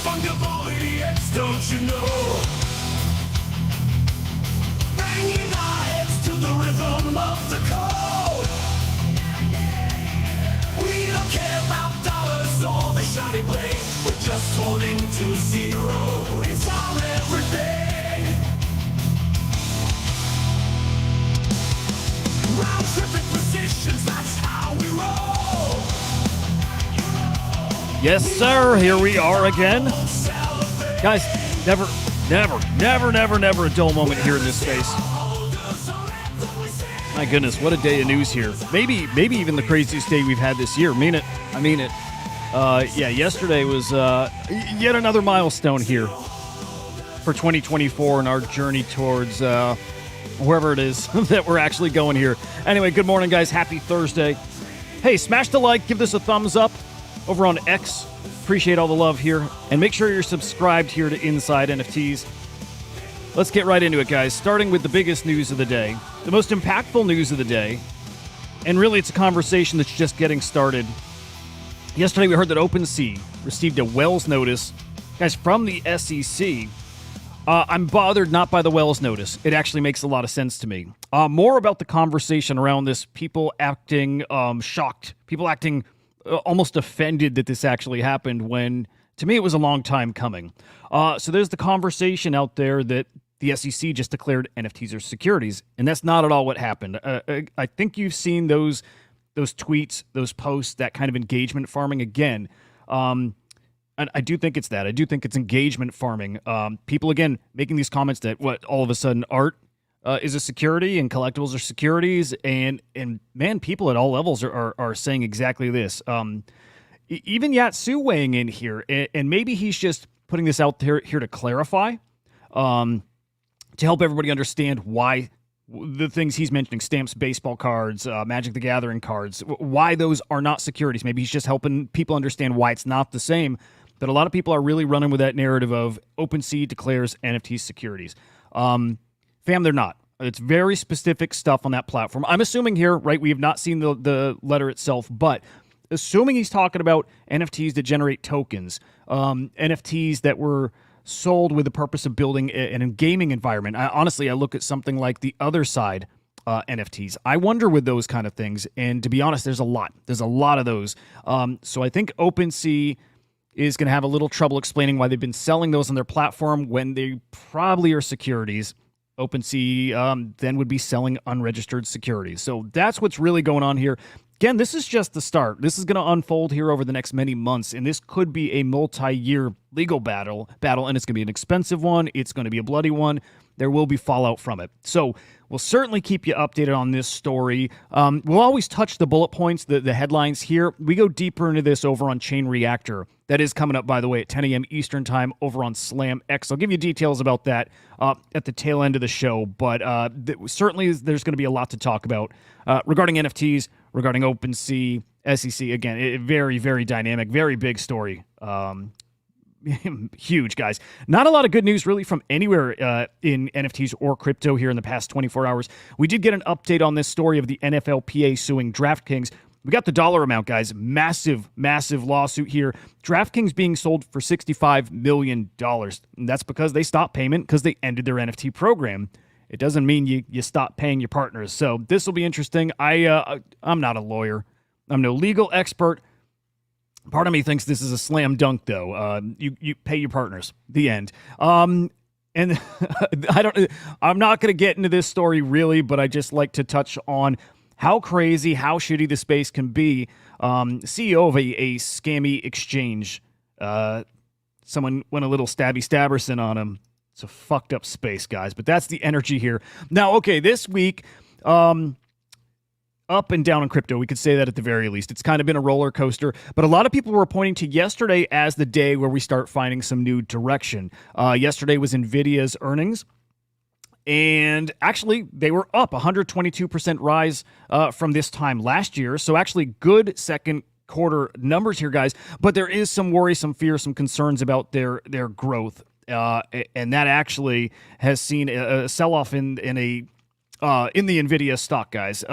non-fungible idiots, don't you know? Banging our heads to the rhythm of the code. We don't care about dollars or the shiny blade. We're just holding to zero. It's our everything. Round tripping positions, that's how we roll. Yes, sir. Here we are again. Guys, never a dull moment here in this space. My goodness, what a day of news here. Maybe even the craziest day we've had this year. I mean it. Yeah, yesterday was yet another milestone here for 2024 in our journey towards wherever it is that we're actually going here. Anyway, good morning, guys. Happy Thursday. Hey, smash the like, give this a thumbs up over on X. Appreciate all the love here. And make sure you're subscribed here to Inside NFTs. Let's get right into it, guys. Starting with the biggest news of the day, the most impactful news of the day. And really, it's a conversation that's just getting started. Yesterday, we heard that OpenSea received a Wells notice, guys, from the SEC. I'm bothered not by the Wells notice. It actually makes a lot of sense to me. More about the conversation around this, people acting shocked, people acting almost offended that this actually happened when, to me, it was a long time coming. So there's the conversation out there that the SEC just declared NFTs are securities, and that's not at all what happened. I think you've seen those tweets, those posts, that kind of engagement farming again. And I do think it's that. I do think it's engagement farming. People, again, making these comments that, all of a sudden art is a security and collectibles are securities. And man, people at all levels are saying exactly this. Even Yatsu weighing in here, and maybe he's just putting this out here to clarify, to help everybody understand why the things he's mentioning, stamps, baseball cards, Magic the Gathering cards, why those are not securities. Maybe he's just helping people understand why it's not the same. But a lot of people are really running with that narrative of OpenSea declares NFT securities. Fam, they're not. It's very specific stuff on that platform. I'm assuming here, right, we have not seen the letter itself, but assuming he's talking about NFTs that generate tokens, NFTs that were sold with the purpose of building a gaming environment. Honestly, I look at something like the other side NFTs. I wonder with those kind of things, and to be honest, there's a lot of those. So I think OpenSea is going to have a little trouble explaining why they've been selling those on their platform when they probably are securities. OpenSea then would be selling unregistered securities. So that's what's really going on here. Again, this is just the start. This is going to unfold here over the next many months, and this could be a multi-year legal battle, and it's going to be an expensive one. It's going to be a bloody one. There will be fallout from it. So we'll certainly keep you updated on this story. We'll always touch the bullet points, the headlines here. We go deeper into this over on Chain Reactor. That is coming up, by the way, at 10 a.m. Eastern Time over on Slam X. I'll give you details about that at the tail end of the show, but certainly there's going to be a lot to talk about regarding NFTs, regarding OpenSea, SEC. Again, very, very dynamic, very big story. Huge, guys. Not a lot of good news really from anywhere in NFTs or crypto here in the past 24 hours. We did get an update on this story of the NFLPA suing DraftKings. We got the dollar amount, guys. Massive, massive lawsuit here. DraftKings being sold for $65 million. And that's because they stopped payment because they ended their NFT program. It doesn't mean you stop paying your partners. So this will be interesting. I'm not a lawyer. I'm no legal expert. Part of me thinks this is a slam dunk, though. You pay your partners. The end. And I'm not going to get into this story really, but I just like to touch on how crazy, how shitty the space can be. CEO of a scammy exchange. Someone went a little stabberson on him. It's a fucked up space, guys. But that's the energy here. Now, okay, this week, up and down in crypto, we could say that at the very least. It's kind of been a roller coaster, but a lot of people were pointing to yesterday as the day where we start finding some new direction. Yesterday was NVIDIA's earnings, and actually they were up 122% rise from this time last year. So actually good second quarter numbers here, guys, but there is some worry, some fear, some concerns about their growth. And that actually has seen a sell-off in the NVIDIA stock, guys.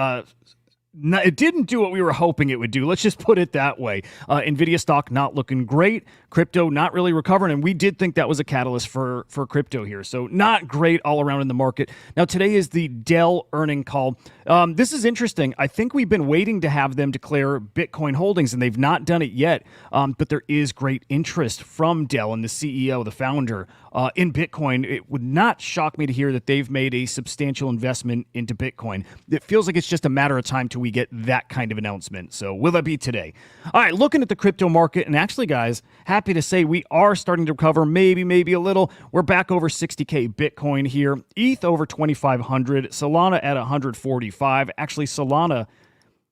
it didn't do what we were hoping it would do. Let's just put it that way. Nvidia stock not looking great. Crypto not really recovering, and we did think that was a catalyst for crypto here. So not great all around in the market. Now today is the Dell earning call. This is interesting. I think we've been waiting to have them declare Bitcoin holdings, and they've not done it yet. But there is great interest from Dell and the CEO, the founder, in Bitcoin. It would not shock me to hear that they've made a substantial investment into Bitcoin. It feels like it's just a matter of time till we get that kind of announcement. So will that be today? All right, looking at the crypto market, and actually, guys, happy to say we are starting to recover, maybe a little. We're back over 60K Bitcoin here. ETH over 2,500. Solana at 145. Actually, Solana,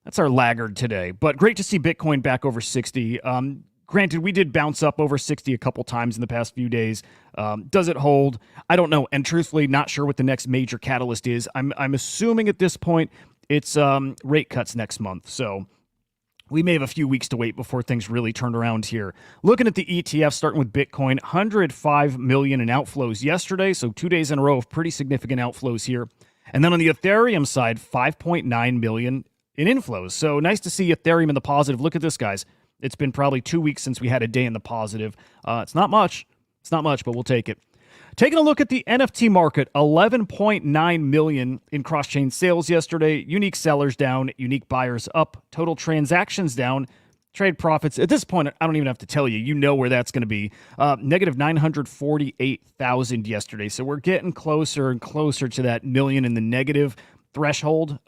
that's our laggard today. But great to see Bitcoin back over 60. Granted, we did bounce up over 60 a couple times in the past few days. Does it hold? I don't know. And truthfully, not sure what the next major catalyst is. I'm assuming at this point it's rate cuts next month. So we may have a few weeks to wait before things really turn around here. Looking at the ETF, starting with Bitcoin, 105 million in outflows yesterday. So 2 days in a row of pretty significant outflows here. And then on the Ethereum side, 5.9 million in inflows. So nice to see Ethereum in the positive. Look at this, guys. It's been probably 2 weeks since we had a day in the positive. It's not much. It's not much, but we'll take it. Taking a look at the NFT market, 11.9 million in cross-chain sales yesterday. Unique sellers down, unique buyers up, total transactions down, trade profits. At this point, I don't even have to tell you. You know where that's going to be. Negative 948,000 yesterday. So we're getting closer and closer to that million in the negative threshold.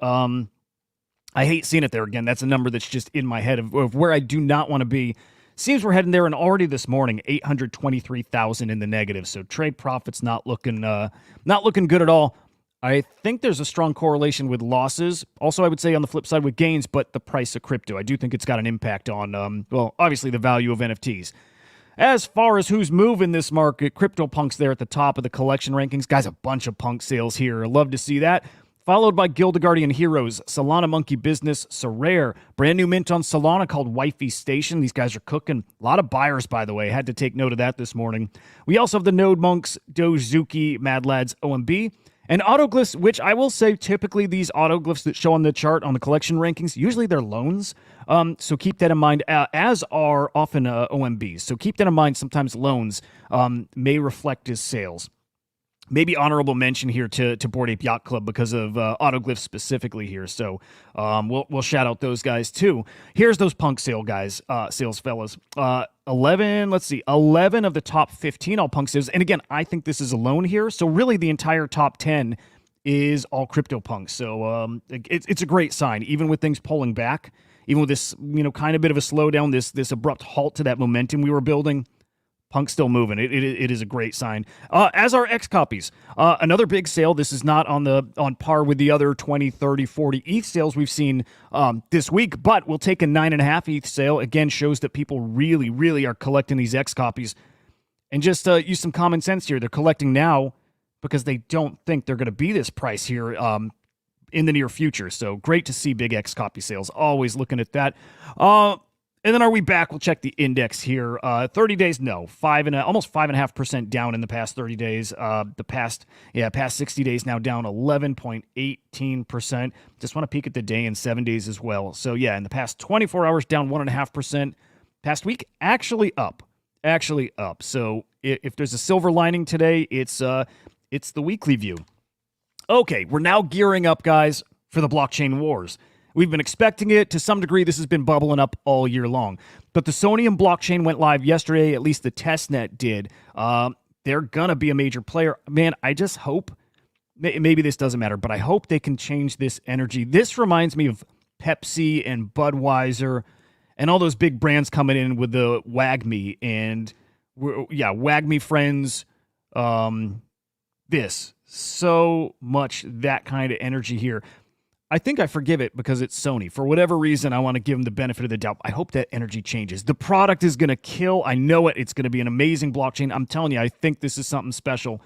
I hate seeing it there again. That's a number that's just in my head of where I do not want to be. Seems we're heading there, and already this morning, 823,000 in the negative. So trade profits not looking good at all. I think there's a strong correlation with losses. Also, I would say on the flip side with gains, but the price of crypto. I do think it's got an impact on, obviously the value of NFTs. As far as who's moving this market, CryptoPunk's there at the top of the collection rankings. Guys, a bunch of punk sales here. Love to see that. Followed by Guardian Heroes, Solana Monkey Business, Sorare, brand new mint on Solana called Wifey Station. These guys are cooking. A lot of buyers, by the way. Had to take note of that this morning. We also have the Node Monks, Dogezuki, Mad Lads, OMB, and Autoglyphs, which I will say typically these Autoglyphs that show on the chart on the collection rankings, usually they're loans. So keep that in mind, as are often OMBs. So keep that in mind. Sometimes loans may reflect as sales. Maybe honorable mention here to Bored Ape Yacht Club because of Autoglyphs specifically here. So we'll shout out those guys too. Here's those punk sales fellas. 11 of the top 15 all punk sales. And again, I think this is alone here. So really the entire top 10 is all crypto punks. So it's a great sign, even with things pulling back, even with this, kind of bit of a slowdown, this abrupt halt to that momentum we were building. Punk's still moving. It is a great sign. As are X copies. Another big sale. This is not on par with the other 20, 30, 40 ETH sales we've seen this week, but we'll take a 9.5 ETH sale. Again, shows that people really, really are collecting these X copies. And just use some common sense here. They're collecting now because they don't think they're going to be this price here in the near future. So great to see big X copy sales. Always looking at that. And then are we back? We'll check the index here. 30 days, no. Almost 5.5% down in the past 30 days. Past 60 days now down 11.18%. Just want to peek at the day and 7 days as well. So yeah, in the past 24 hours down 1.5%. Past week actually up. So if there's a silver lining today, it's the weekly view. Okay, we're now gearing up, guys, for the blockchain wars. We've been expecting it. To some degree, this has been bubbling up all year long. But the Sonium blockchain went live yesterday. At least the testnet did. They're going to be a major player. Man, I just hope, maybe this doesn't matter, but I hope they can change this energy. This reminds me of Pepsi and Budweiser and all those big brands coming in with the WAGMI and, WAGMI friends. This. So much that kind of energy here. I think I forgive it because it's Sony. For whatever reason, I want to give them the benefit of the doubt. I hope that energy changes. The product is going to kill. I know it. It's going to be an amazing blockchain. I'm telling you, I think this is something special.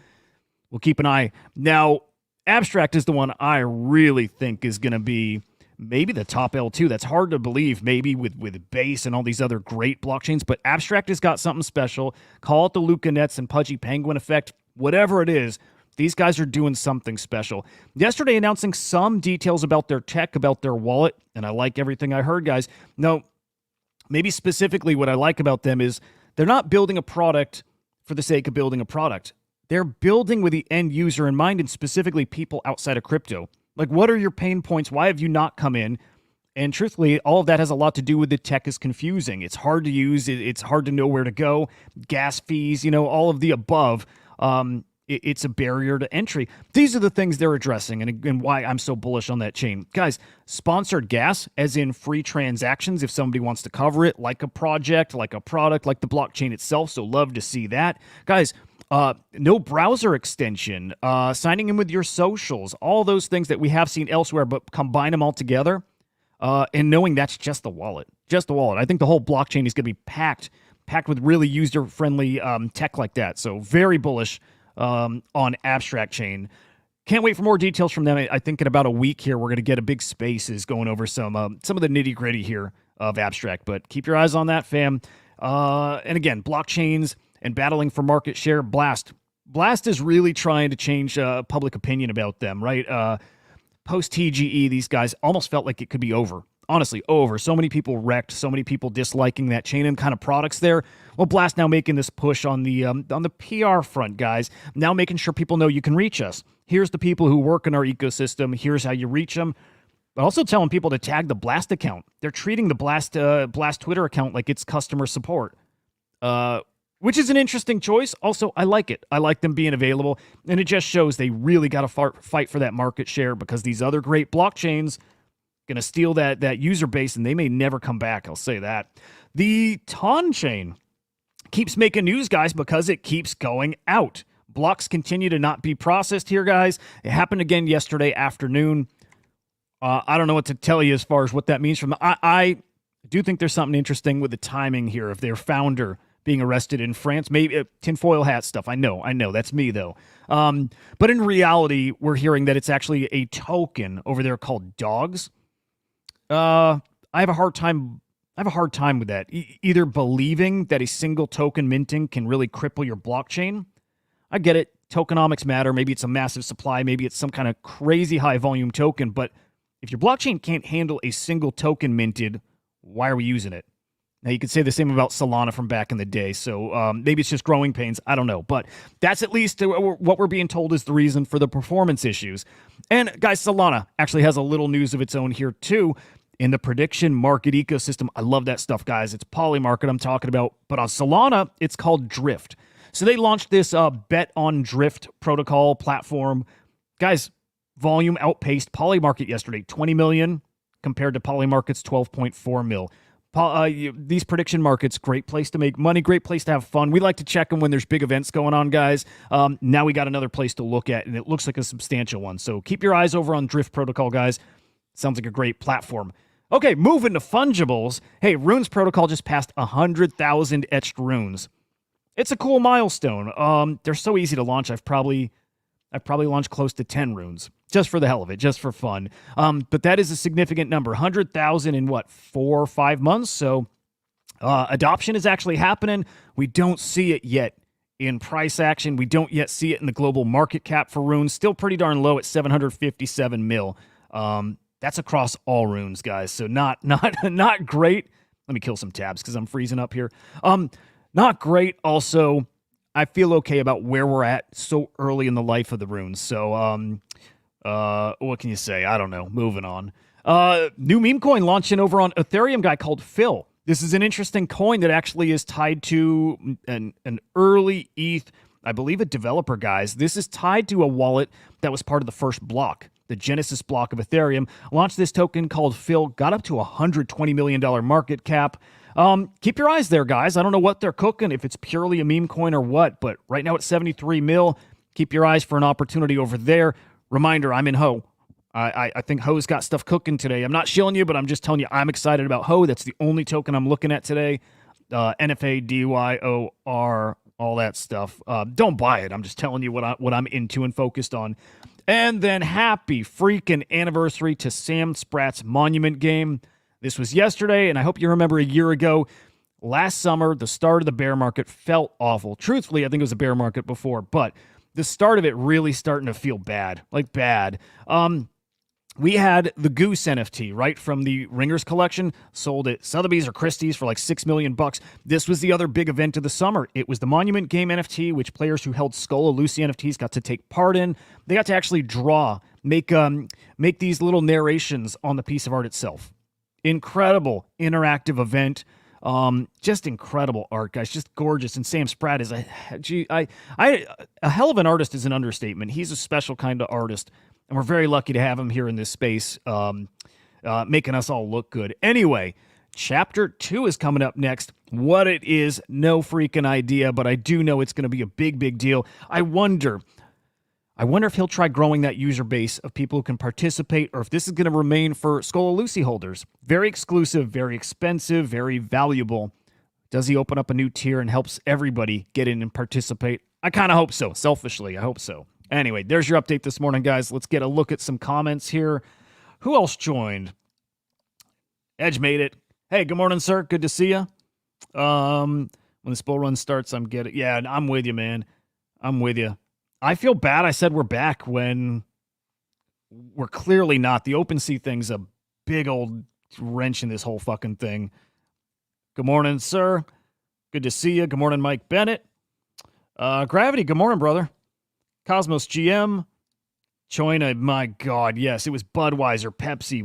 We'll keep an eye. Now, Abstract is the one I really think is going to be maybe the top L2. That's hard to believe, maybe with Base and all these other great blockchains. But Abstract has got something special. Call it the Luca Nets and Pudgy Penguin effect. Whatever it is, These guys are doing something special. Yesterday, announcing some details about their tech, about their wallet, and I like everything I heard, guys. No, maybe specifically what I like about them is they're not building a product for the sake of building a product. They're building with the end user in mind, and specifically people outside of crypto. Like, what are your pain points? Why have you not come in? And truthfully, all of that has a lot to do with the tech is confusing. It's hard to use. It's hard to know where to go. Gas fees, all of the above. It's a barrier to entry. These are the things they're addressing and why I'm so bullish on that chain. Guys, sponsored gas, as in free transactions if somebody wants to cover it, like a project, like a product, like the blockchain itself. So love to see that. Guys, no browser extension, signing in with your socials, all those things that we have seen elsewhere, but combine them all together. And knowing that's just the wallet. I think the whole blockchain is going to be packed with really user-friendly tech like that. So very bullish on Abstract Chain. Can't wait for more details from them. I think in about a week here, we're going to get a big spaces going over some of the nitty-gritty here of Abstract. But keep your eyes on that, fam. And again, blockchains and battling for market share. Blast is really trying to change public opinion about them, right? Post-TGE, these guys almost felt like it could be over. Honestly, over. So many people wrecked, so many people disliking that chain and kind of products there. Well, Blast now making this push on the PR front, guys. Now making sure people know you can reach us. Here's the people who work in our ecosystem. Here's how you reach them. But also telling people to tag the Blast account. They're treating the Blast Twitter account like it's customer support. Which is an interesting choice. Also, I like it. I like them being available. And it just shows they really got to fight for that market share because these other great blockchains going to steal that user base, and they may never come back. I'll say that. The Ton chain keeps making news, guys, because it keeps going out. Blocks continue to not be processed here, guys. It happened again yesterday afternoon. I don't know what to tell you as far as what that means. I do think there's something interesting with the timing here of their founder being arrested in France. Maybe tinfoil hat stuff. I know. That's me, though. But in reality, we're hearing that it's actually a token over there called Dogs. I have a hard time with that. Either believing that a single token minting can really cripple your blockchain. I get it. Tokenomics matter. Maybe it's a massive supply. Maybe it's some kind of crazy high volume token. But if your blockchain can't handle a single token minted, why are we using it? Now, you could say the same about Solana from back in the day, so maybe it's just growing pains. I don't know, but that's at least what we're being told is the reason for the performance issues. And, guys, Solana actually has a little news of its own here, too, in the prediction market ecosystem. I love that stuff, guys. It's Polymarket I'm talking about, but on Solana, it's called Drift. So they launched this bet on Drift protocol platform. Guys, volume outpaced Polymarket yesterday, 20 million compared to Polymarket's 12.4 mil. These prediction markets, great place to make money, great place to have fun. We like to check them when there's big events going on, guys. Now we got another place to look at, and it looks like a substantial one. So keep your eyes over on Drift Protocol, guys. Sounds like a great platform. Okay, moving to fungibles. Hey, Runes Protocol just passed 100,000 etched runes. It's a cool milestone. They're so easy to launch. I've probably launched close to 10 runes. Just for the hell of it, just for fun. But that is a significant number. 100,000 in, 4 or 5 months? So adoption is actually happening. We don't see it yet in price action. We don't yet see it in the global market cap for runes. Still pretty darn low at 757 mil. That's across all runes, guys. So not great. Let me kill some tabs because I'm freezing up here. Not great. Also, I feel okay about where we're at so early in the life of the runes. So, what can you say? I don't know. Moving on. New meme coin launching over on Ethereum guy called Phil. This is an interesting coin that actually is tied to an early ETH, I believe a developer, guys. This is tied to a wallet that was part of the first block, the Genesis block of Ethereum. Launched this token called Phil, got up to $120 million market cap. Keep your eyes there, guys. I don't know what they're cooking, if it's purely a meme coin or what, but right now at 73 mil, keep your eyes for an opportunity over there. Reminder, I'm in Ho. I think Ho's got stuff cooking today. I'm not shilling you, but I'm just telling you I'm excited about Ho. That's the only token I'm looking at today. NFA, DYOR, all that stuff. Don't buy it. I'm just telling you what I'm into and focused on. And then happy freaking anniversary to Sam Spratt's Monument game. This was yesterday, and I hope you remember a year ago. Last summer, the start of the bear market felt awful. Truthfully, I think it was a bear market before, but the start of it really starting to feel bad, like bad. We had the Goose NFT, right, from the Ringers collection, sold at Sotheby's or Christie's for like $6 million. This was the other big event of the summer. It was the Monument Game NFT, which players who held Skull or Lucy NFTs got to take part in. They got to actually draw, make these little narrations on the piece of art itself. Incredible interactive event. Just incredible art, guys. Just gorgeous. And Sam Spratt is a hell of an artist is an understatement. He's a special kind of artist. And we're very lucky to have him here in this space, making us all look good. Anyway, Chapter 2 is coming up next. What it is, no freaking idea, but I do know it's going to be a big, big deal. I wonder if he'll try growing that user base of people who can participate, or if this is going to remain for Skull or Lucy holders. Very exclusive, very expensive, very valuable. Does he open up a new tier and helps everybody get in and participate? I kind of hope so. Selfishly, I hope so. Anyway, there's your update this morning, guys. Let's get a look at some comments here. Who else joined? Edge made it. Hey, good morning, sir. Good to see you. When this bull run starts, I'm getting... Yeah, I'm with you, man. I'm with you. I feel bad I said we're back when we're clearly not. The OpenSea thing's a big old wrench in this whole fucking thing. Good morning, sir. Good to see you. Good morning, Mike Bennett. Gravity, good morning, brother. Cosmos GM, China, my God, yes, it was Budweiser, Pepsi.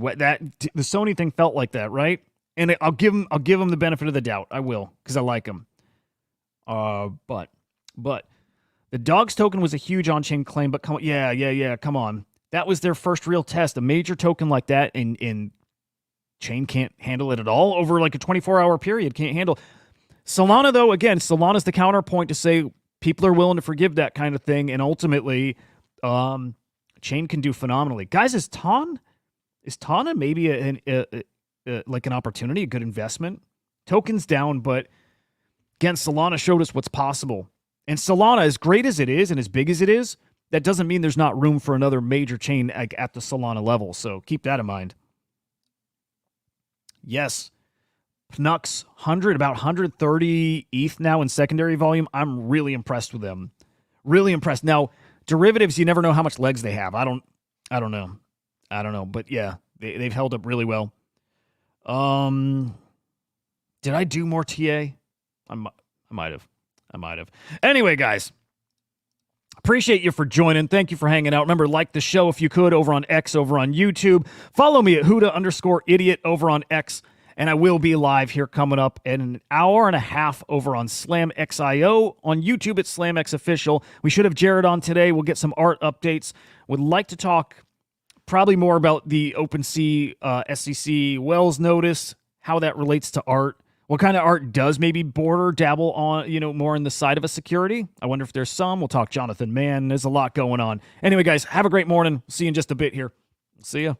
The Sony thing felt like that, right? And I'll give him the benefit of the doubt. I will, because I like him. But the Dogs token was a huge on-chain claim. But come on, come on, that was their first real test. A major token like that in chain can't handle it at all over like a 24-hour period. Can't handle. Solana, though, again, Solana's the counterpoint to say. People are willing to forgive that kind of thing, and ultimately, chain can do phenomenally. Guys, is Tana maybe like an opportunity, a good investment? Tokens down, but again, Solana showed us what's possible. And Solana, as great as it is and as big as it is, that doesn't mean there's not room for another major chain at the Solana level. So keep that in mind. Yes. Pnux, about 130 ETH now in secondary volume. I'm really impressed with them. Really impressed. Now, derivatives, you never know how much legs they have. I don't know. But yeah, they've held up really well. Did I do more TA? I might have. Anyway, guys, appreciate you for joining. Thank you for hanging out. Remember, like the show if you could over on X, over on YouTube. Follow me at Huda_idiot over on X. And I will be live here coming up in an hour and a half over on SlamXIO. On YouTube, it's SlamXOfficial. We should have Jared on today. We'll get some art updates. Would like to talk probably more about the OpenSea SEC Wells notice, how that relates to art. What kind of art does maybe dabble on, more in the side of a security? I wonder if there's some. We'll talk Jonathan Mann. There's a lot going on. Anyway, guys, have a great morning. See you in just a bit here. See ya.